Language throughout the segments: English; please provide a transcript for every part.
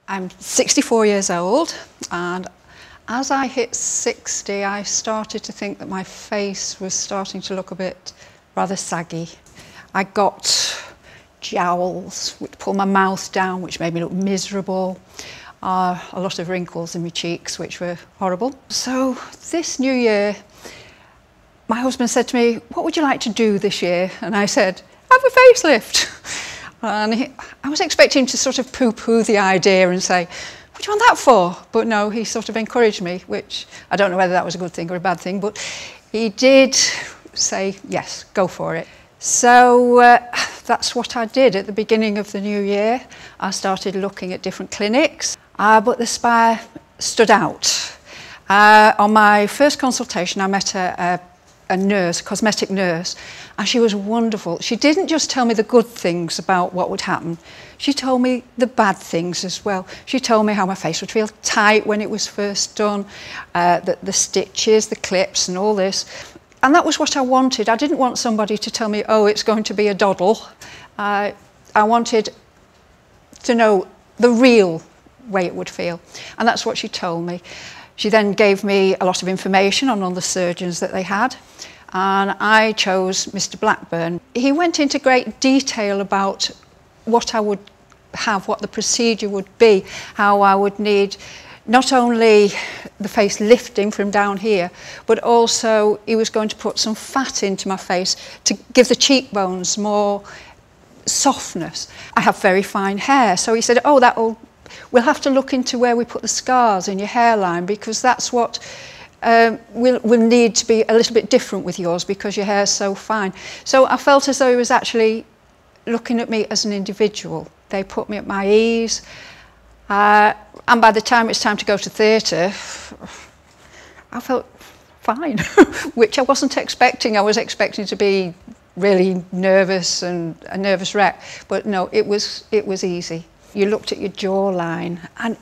I'm 64 years old, and as I hit 60, I started to think that my face was starting to look a bit rather saggy. I got jowls, which pulled my mouth down, which made me look miserable. A lot of wrinkles in my cheeks, which were horrible. So this new year, my husband said to me, "What would you like to do this year?" And I said, "Have a facelift." And I was expecting to sort of poo-poo the idea and say, "What do you want that for?" But no, he sort of encouraged me, which I don't know whether that was a good thing or a bad thing, but he did say, yes, go for it. So that's what I did at the beginning of the new year. I started looking at different clinics, but the Spire stood out. On my first consultation, I met a nurse, a cosmetic nurse, and she was wonderful. She didn't just tell me the good things about what would happen, she told me the bad things as well. She told me how my face would feel tight when it was first done, the stitches, the clips and all this. And that was what I wanted. I didn't want somebody to tell me, oh, it's going to be a doddle. I wanted to know the real way it would feel. And that's what she told me. She then gave me a lot of information on all the surgeons that they had, and I chose Mr. Blackburn. He went into great detail about what I would have, what the procedure would be, how I would need not only the face lifting from down here, but also he was going to put some fat into my face to give the cheekbones more softness. I have very fine hair, so he said, oh, we'll have to look into where we put the scars in your hairline, because that's what will need to be a little bit different with yours because your hair's so fine. So I felt as though he was actually looking at me as an individual. They put me at my ease, and by the time it's time to go to theatre, I felt fine, which I wasn't expecting. I was expecting to be really nervous and a nervous wreck, but no, it was easy. You looked at your jawline, and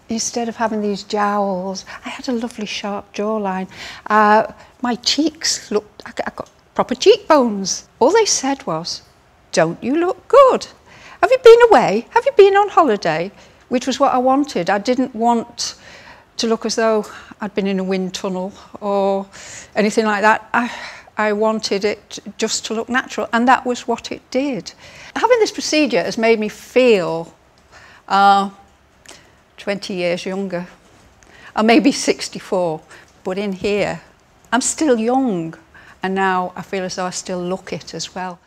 instead of having these jowls, I had a lovely sharp jawline. My cheeks looked, I got proper cheekbones. All they said was, "Don't you look good? Have you been away? Have you been on holiday?" Which was what I wanted. I didn't want to look as though I'd been in a wind tunnel or anything like that. I wanted it just to look natural, and that was what it did. Having this procedure has made me feel 20 years younger. I may be 64, but in here, I'm still young, and now I feel as though I still look it as well.